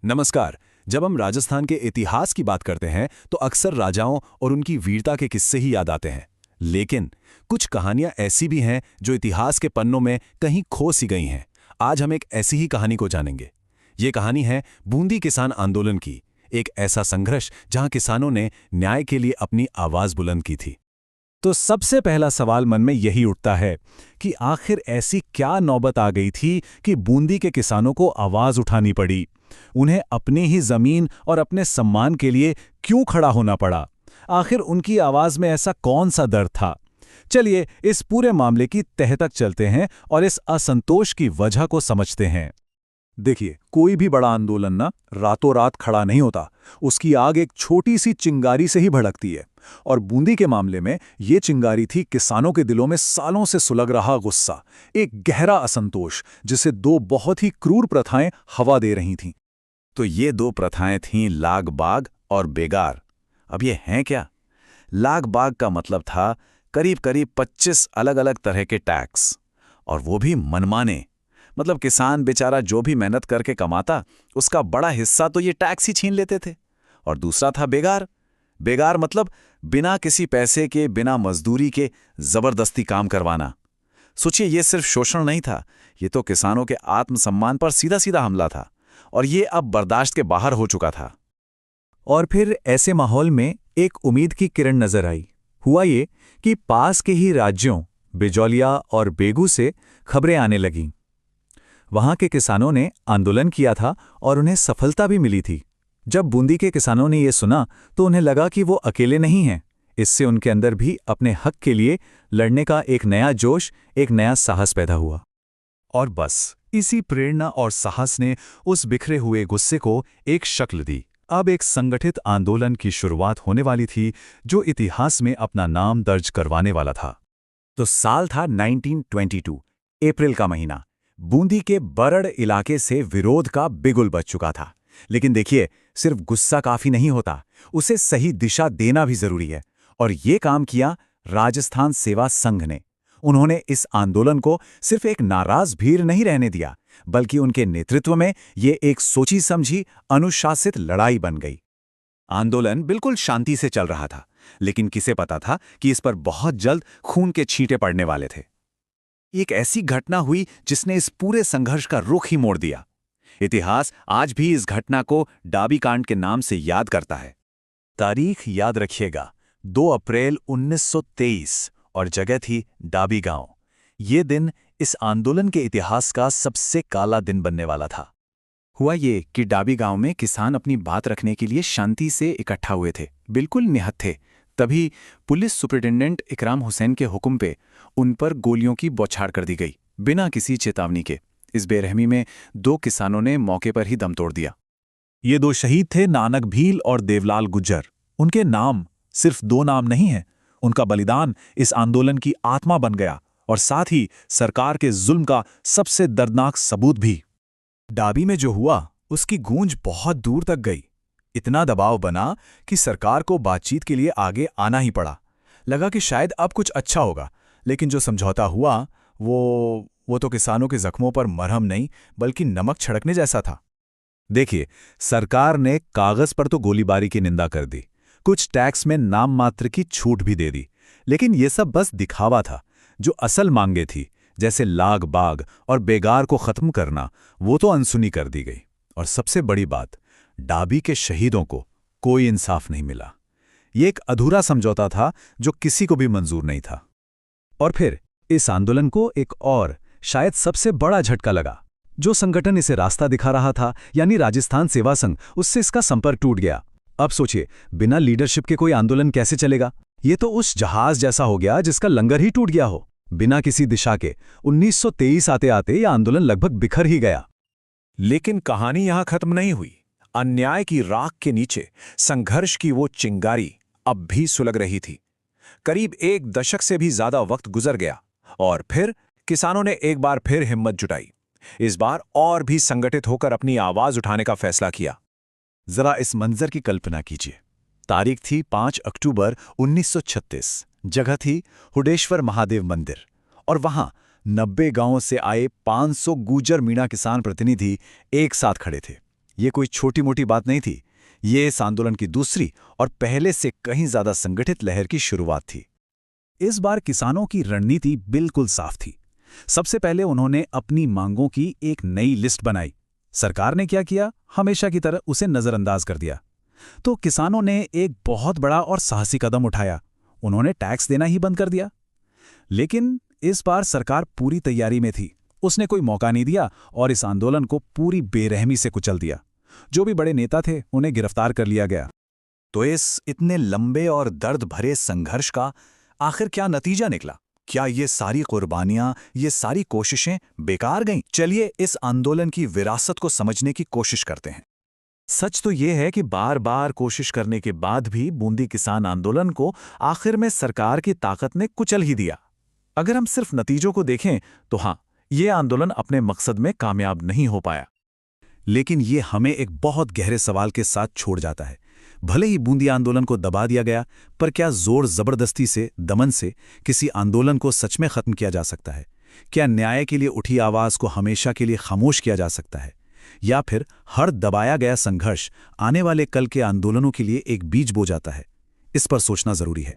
नमस्कार। जब हम राजस्थान के इतिहास की बात करते हैं तो अक्सर राजाओं और उनकी वीरता के किस्से ही याद आते हैं। लेकिन कुछ कहानियां ऐसी भी हैं जो इतिहास के पन्नों में कहीं खो सी गई हैं। आज हम एक ऐसी ही कहानी को जानेंगे। ये कहानी है बूंदी किसान आंदोलन की, एक ऐसा संघर्ष जहां किसानों ने न्याय के लिए अपनी आवाज बुलंद की थी। तो सबसे पहला सवाल मन में यही उठता है कि आखिर ऐसी क्या नौबत आ गई थी कि बूंदी के किसानों को आवाज उठानी पड़ी। उन्हें अपनी ही जमीन और अपने सम्मान के लिए क्यों खड़ा होना पड़ा? आखिर उनकी आवाज में ऐसा कौन सा दर्द था? चलिए इस पूरे मामले की तह तक चलते हैं और इस असंतोष की वजह को समझते हैं। देखिए, कोई भी बड़ा आंदोलन ना रातों रात खड़ा नहीं होता। उसकी आग एक छोटी सी चिंगारी से ही भड़कती है। और बूंदी के मामले में ये चिंगारी थी किसानों के दिलों में सालों से सुलग रहा गुस्सा, एक गहरा असंतोष जिसे दो बहुत ही क्रूर प्रथाएं हवा दे रही थीं। तो ये दो प्रथाएं थीं लाग बाग और बेगार। अब ये हैं क्या? लाग बाग का मतलब था करीब करीब 25 अलग अलग तरह के टैक्स, और वो भी मनमाने। मतलब किसान बेचारा जो भी मेहनत करके कमाता उसका बड़ा हिस्सा तो ये टैक्स ही छीन लेते थे। और दूसरा था बेगार। बेगार मतलब बिना किसी पैसे के, बिना मजदूरी के जबरदस्ती काम करवाना। सोचिए, ये सिर्फ शोषण नहीं था, ये तो किसानों के आत्मसम्मान पर सीधा सीधा हमला था, और ये अब बर्दाश्त के बाहर हो चुका था। और फिर ऐसे माहौल में एक उम्मीद की किरण नजर आई। हुआ ये कि पास के ही राज्यों बिजौलिया और बेगू से खबरें आने लगीं। वहां के किसानों ने आंदोलन किया था और उन्हें सफलता भी मिली थी। जब बूंदी के किसानों ने यह सुना तो उन्हें लगा कि वो अकेले नहीं हैं। इससे उनके अंदर भी अपने हक के लिए लड़ने का एक नया जोश, एक नया साहस पैदा हुआ। और बस इसी प्रेरणा और साहस ने उस बिखरे हुए गुस्से को एक शक्ल दी। अब एक संगठित आंदोलन की शुरुआत होने वाली थी जो इतिहास में अपना नाम दर्ज करवाने वाला था। तो साल था 1922, अप्रैल का महीना। बूंदी के बरड़ इलाके से विरोध का बिगुल बज चुका था। लेकिन देखिए, सिर्फ गुस्सा काफी नहीं होता, उसे सही दिशा देना भी जरूरी है। और ये काम किया राजस्थान सेवा संघ ने। उन्होंने इस आंदोलन को सिर्फ एक नाराज भीड़ नहीं रहने दिया, बल्कि उनके नेतृत्व में ये एक सोची समझी अनुशासित लड़ाई बन गई। आंदोलन बिल्कुल शांति से चल रहा था, लेकिन किसे पता था कि इस पर बहुत जल्द खून के छींटे पड़ने वाले थे। एक ऐसी घटना हुई जिसने इस पूरे संघर्ष का रुख ही मोड़ दिया। इतिहास आज भी इस घटना को डाबी कांड के नाम से याद करता है। तारीख याद रखिएगा, 2 अप्रैल 1923, और जगह थी डाबी गांव। ये दिन इस आंदोलन के इतिहास का सबसे काला दिन बनने वाला था। हुआ ये कि डाबी गांव में किसान अपनी बात रखने के लिए शांति से इकट्ठा हुए थे, बिल्कुल निहत्थे थे। तभी पुलिस सुपरिटेंडेंट इकराम हुसैन के हुक्म पे उन पर गोलियों की बौछार कर दी गई, बिना किसी चेतावनी के। इस बेरहमी में 2 किसानों ने मौके पर ही दम तोड़ दिया। ये 2 शहीद थे नानक भील और देवलाल गुज्जर। उनके नाम सिर्फ 2 नाम नहीं हैं, उनका बलिदान इस आंदोलन की आत्मा बन गया और साथ ही सरकार के जुल्म का सबसे दर्दनाक सबूत भी। डाबी में जो हुआ उसकी गूंज बहुत दूर तक गई। इतना दबाव बना कि सरकार को बातचीत के लिए आगे आना ही पड़ा। लगा कि शायद अब कुछ अच्छा होगा, लेकिन जो समझौता हुआ वो तो किसानों के जख्मों पर मरहम नहीं बल्कि नमक छिड़कने जैसा था। देखिए, सरकार ने कागज पर तो गोलीबारी की निंदा कर दी, कुछ टैक्स में नाम मात्र की छूट भी दे दी, लेकिन यह सब बस दिखावा था। जो असल मांगे थी, जैसे लाग बाग और बेगार को खत्म करना, वो तो अनसुनी कर दी गई। और सबसे बड़ी बात, डाबी के शहीदों को कोई इंसाफ नहीं मिला। ये एक अधूरा समझौता था जो किसी को भी मंजूर नहीं था। और फिर इस आंदोलन को एक और शायद सबसे बड़ा झटका लगा। जो संगठन इसे रास्ता दिखा रहा था, यानी राजस्थान सेवा संघ, उससे इसका संपर्क टूट गया। अब सोचिए, बिना लीडरशिप के कोई आंदोलन कैसे चलेगा? ये तो उस जहाज जैसा हो गया जिसका लंगर ही टूट गया हो। बिना किसी दिशा के 1923 आते आते यह आंदोलन लगभग बिखर ही गया। लेकिन कहानी यहां खत्म नहीं हुई। अन्याय की राख के नीचे संघर्ष की वो चिंगारी अब भी सुलग रही थी। करीब 1 दशक से भी ज्यादा वक्त गुजर गया और फिर किसानों ने एक बार फिर हिम्मत जुटाई। इस बार और भी संगठित होकर अपनी आवाज उठाने का फैसला किया। जरा इस मंजर की कल्पना कीजिए। तारीख थी 5 अक्टूबर 1936। जगह थी हुडेश्वर महादेव मंदिर, और वहां 90 गांवों से आए 500 गुर्जर मीणा किसान प्रतिनिधि एक साथ खड़े थे। ये कोई छोटी मोटी बात नहीं थी। ये इस आंदोलन की दूसरी और पहले से कहीं ज्यादा संगठित लहर की शुरुआत थी। इस बार किसानों की रणनीति बिल्कुल साफ थी। सबसे पहले उन्होंने अपनी मांगों की एक नई लिस्ट बनाई। सरकार ने क्या किया? हमेशा की तरह उसे नजरअंदाज कर दिया। तो किसानों ने एक बहुत बड़ा और साहसी कदम उठाया। उन्होंने टैक्स देना ही बंद कर दिया। लेकिन इस बार सरकार पूरी तैयारी में थी। उसने कोई मौका नहीं दिया और इस आंदोलन को पूरी बेरहमी से कुचल दिया। जो भी बड़े नेता थे उन्हें गिरफ्तार कर लिया गया। तो इस इतने लंबे और दर्द भरे संघर्ष का आखिर क्या नतीजा निकला? क्या ये सारी कुर्बानियां, ये सारी कोशिशें बेकार गईं? चलिए इस आंदोलन की विरासत को समझने की कोशिश करते हैं। सच तो ये है कि बार बार कोशिश करने के बाद भी बूंदी किसान आंदोलन को आखिर में सरकार की ताकत ने कुचल ही दिया। अगर हम सिर्फ नतीजों को देखें तो हाँ, ये आंदोलन अपने मकसद में कामयाब नहीं हो पाया। लेकिन ये हमें एक बहुत गहरे सवाल के साथ छोड़ जाता है। भले ही बूंदी आंदोलन को दबा दिया गया, पर क्या जोर जबरदस्ती से, दमन से किसी आंदोलन को सच में खत्म किया जा सकता है? क्या न्याय के लिए उठी आवाज को हमेशा के लिए खामोश किया जा सकता है? या फिर हर दबाया गया संघर्ष आने वाले कल के आंदोलनों के लिए एक बीज बो जाता है? इस पर सोचना जरूरी है।